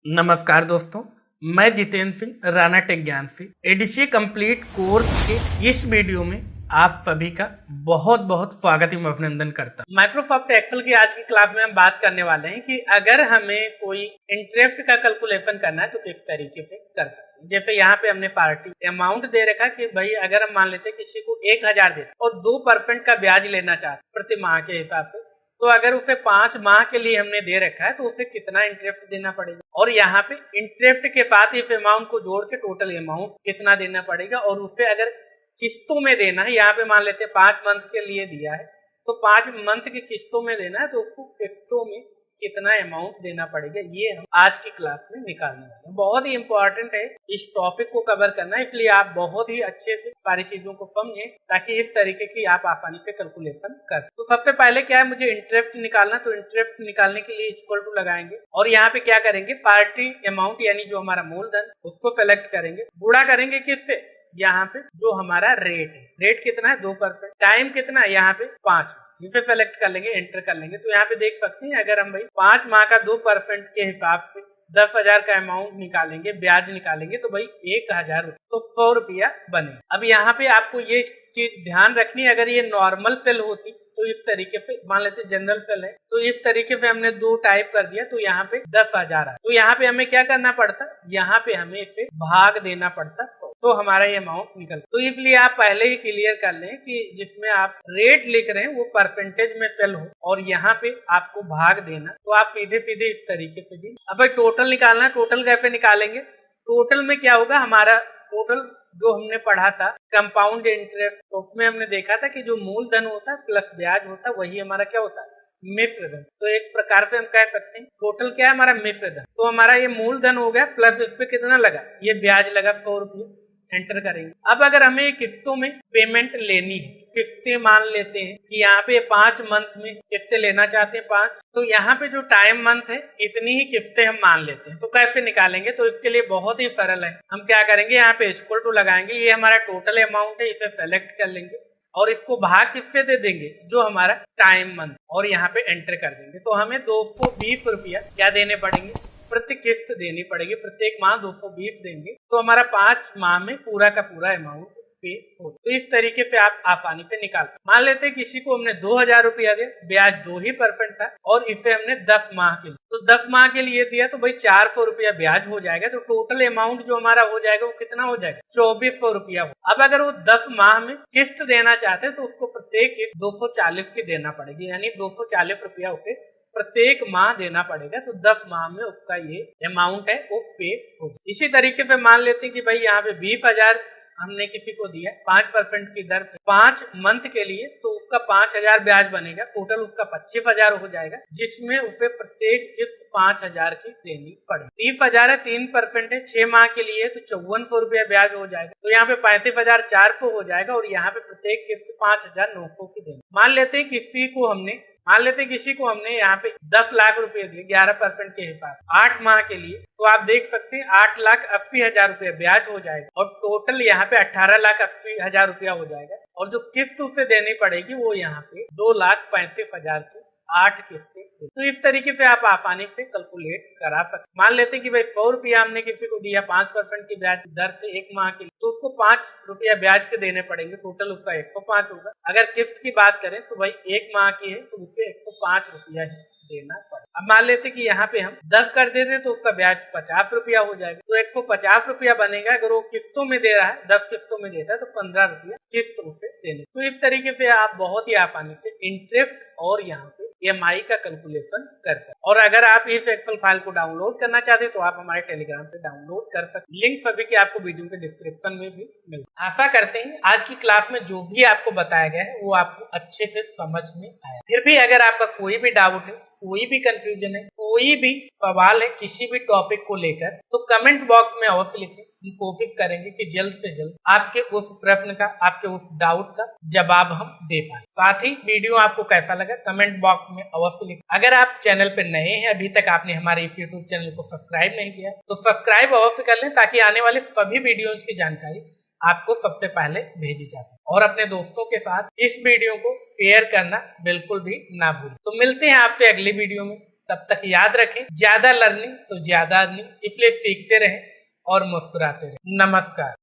नमस्कार दोस्तों, मैं जितेंद्र सिंह राणा टेक ज्ञान से एडीसी कंप्लीट कोर्स के इस वीडियो में आप सभी का बहुत बहुत स्वागत एवं अभिनंदन करता हूं। माइक्रोसॉफ्ट एक्सेल की आज की क्लास में हम बात करने वाले हैं कि अगर हमें कोई इंटरेस्ट का कैलकुलेशन करना है तो किस तरीके से कर सकते हैं। जैसे यहाँ पे हमने पार्टी अमाउंट दे रखा कि भाई अगर हम मान लेते हैं किसी को 1000 देते और 2% का ब्याज लेना चाहते प्रति माह के हिसाब से, तो अगर उसे 5 माह के लिए हमने दे रखा है तो उसे कितना इंटरेस्ट देना पड़ेगा, और यहाँ पे इंटरेस्ट के साथ इस अमाउंट को जोड़ के टोटल अमाउंट कितना देना पड़ेगा, और उसे अगर किस्तों में देना है, यहाँ पे मान लेते हैं 5 मंथ के लिए दिया है तो 5 मंथ की किस्तों में देना है तो उसको किस्तों में कितना अमाउंट देना पड़ेगा, ये हम आज की क्लास में निकालने वाले हैं। बहुत ही इंपॉर्टेंट है इस टॉपिक को कवर करना, इसलिए आप बहुत ही अच्छे से सारी चीजों को समझें ताकि इस तरीके की आप आसानी से कैलकुलेशन कर। तो सबसे पहले क्या है, मुझे इंटरेस्ट निकालना, तो इंटरेस्ट निकालने के लिए इक्वल टू लगाएंगे और यहाँ पे क्या करेंगे, पार्टी अमाउंट यानी जो हमारा मूलधन उसको सेलेक्ट करेंगे, गुणा करेंगे किससे, यहाँ पे जो हमारा रेट है, रेट कितना है 2%, टाइम कितना है यहाँ पे 5, इसे सेलेक्ट कर लेंगे, एंटर कर लेंगे। तो यहाँ पे देख सकते हैं अगर हम भाई 5 माह का 2% के हिसाब से 10,000 का अमाउंट निकालेंगे, ब्याज निकालेंगे तो भाई 1000 तो 100 रुपया बने। अब यहाँ पे आपको ये चीज ध्यान रखनी है, अगर ये नॉर्मल सेल होती तो इस तरीके से, मान लेते जनरल सेल है तो इस तरीके से हमने 2 टाइप कर दिया तो यहाँ पे 10,000 है, तो यहाँ पे हमें क्या करना पड़ता, यहाँ पे हमें इसे भाग देना पड़ता 100, तो हमारा ये अमाउंट निकल। तो इसलिए आप पहले ही क्लियर कर लें कि जिसमें आप रेट लिख रहे हैं वो परसेंटेज में सेल हो और यहाँ पे आपको भाग देना, तो आप सीधे सीधे इस तरीके से भी। अब टोटल निकालना है, टोटल कैसे निकालेंगे, टोटल में क्या होगा, हमारा टोटल जो हमने पढ़ा था कंपाउंड इंटरेस्ट, तो उसमें हमने देखा था कि जो मूलधन होता है प्लस ब्याज होता है वही हमारा क्या होता है मिश्र धन। तो एक प्रकार से हम कह सकते हैं टोटल क्या है हमारा मिश्र धन। तो हमारा ये मूलधन हो गया प्लस इस पे कितना लगा, ये ब्याज लगा 100 रुपये, एंटर करेंगे। अब अगर हमें किस्तों में पेमेंट लेनी है, किस्तें मान लेते हैं कि यहाँ पे 5 मंथ में किस्तें लेना चाहते हैं 5, तो यहाँ पे जो टाइम मंथ है इतनी ही किस्तें हम मान लेते हैं। तो कैसे निकालेंगे, तो इसके लिए बहुत ही सरल है, हम क्या करेंगे, यहाँ पे इक्वल टू लगाएंगे, ये हमारा टोटल अमाउंट है, इसे सेलेक्ट कर लेंगे और इसको भाग किससे दे देंगे, जो हमारा टाइम मंथ, और यहाँ पे एंटर कर देंगे। तो हमें 220 रुपया क्या देने पड़ेंगे, प्रति किस्त देनी पड़ेगी, प्रत्येक माह 220 देंगे तो हमारा 5 माह में पूरा का पूरा अमाउंट पे हो। तो इस तरीके से आप आसानी से निकाल सकते। मान लेते हैं किसी को हमने 2000 रुपया दिया, ब्याज 2% था और इसे हमने 10 माह के लिए, तो 10 माह के लिए दिया तो भाई 400 रुपया ब्याज हो जाएगा, तो टोटल अमाउंट जो हमारा हो जाएगा वो कितना हो जाएगा 2400 रुपया हो। अब अगर वो 10 माह में किस्त देना चाहते हैं तो उसको प्रत्येक किस्त 240 की देना पड़ेगी, यानी 240 रुपया उसे प्रत्येक माह देना पड़ेगा, तो 10 माह में उसका ये अमाउंट है वो पे हो जाए। इसी तरीके से मान लेते हैं कि भाई यहाँ पे 20,000 हमने किसी को दिया 5% की दर से 5 मंथ के लिए, तो उसका 5000 ब्याज बनेगा, टोटल उसका 25,000 हो जाएगा, जिसमें उसे प्रत्येक किस्त 5000 की देनी पड़ेगी। 30,000 है, 3% है, 6 माह के लिए तो 5400 रुपया ब्याज हो जाएगा, तो यहाँ पे 35,400 हो जाएगा और यहाँ पे प्रत्येक किस्त 5,900 की देनी। मान लेते हैं किसी को हमने यहाँ पे 10 लाख रुपए दिए 11% के हिसाब, 8 माह के लिए, तो आप देख सकते हैं 8,80,000 रुपया ब्याज हो जाएगा और टोटल यहाँ पे 18,80,000 रुपया हो जाएगा, और जो किस्त उसे देनी पड़ेगी वो यहाँ पे 2,35,000 की 8 किस्तें। तो इस तरीके से आप आसानी से कैलकुलेट करा सकते। मान लेते हैं कि भाई 100 रुपया हमने किसी को दिया 5% की ब्याज दर से 1 माह के लिए, तो उसको 5 रुपया ब्याज के देने पड़ेंगे, टोटल उसका 105 होगा। अगर किस्त की बात करें तो भाई 1 माह की है तो उसे 105 रुपया ही देना पड़ेगा। अब मान लेते कि यहाँ पे हम 10 कर देते तो उसका ब्याज 50 रुपया हो जाएगा, तो 150 रुपया बनेगा। अगर वो किस्तों में दे रहा है, 10 किस्तों में देता है तो 15 रुपया किस्त उसे देने। तो इस तरीके से आप बहुत ही आसानी से इंटरेस्ट और यहाँ पे EMI का कैलकुलेशन कर सकते। और अगर आप इस एक्सेल फाइल को डाउनलोड करना चाहते हैं तो आप हमारे टेलीग्राम से डाउनलोड कर सकते, लिंक सभी की आपको वीडियो के डिस्क्रिप्शन में भी मिल। आशा करते हैं आज की क्लास में जो भी आपको बताया गया है वो आपको अच्छे से समझ में आया। फिर भी अगर आपका कोई भी डाउट है, कोई भी कंफ्यूजन है, कोई भी सवाल है किसी भी टॉपिक को लेकर, तो कमेंट बॉक्स में अवश्य लिखें। हम कोशिश करेंगे कि जल्द से जल्द आपके उस प्रश्न का, आपके उस डाउट का जवाब हम दे पाए। साथ ही वीडियो आपको कैसा लगा कमेंट बॉक्स में अवश्य लिखें। अगर आप चैनल पे नए हैं, अभी तक आपने हमारे इस यूट्यूब चैनल को सब्सक्राइब नहीं किया तो सब्सक्राइब अवश्य कर लें, ताकि आने वाले सभी वीडियोज की जानकारी आपको सबसे पहले भेजी जा सके। और अपने दोस्तों के साथ इस वीडियो को शेयर करना बिल्कुल भी ना भूलें। तो मिलते हैं आपसे अगली वीडियो में, तब तक याद रखें, ज्यादा लर्निंग तो ज्यादा अर्निंग, इसलिए सीखते रहें और मुस्कुराते रहें। नमस्कार।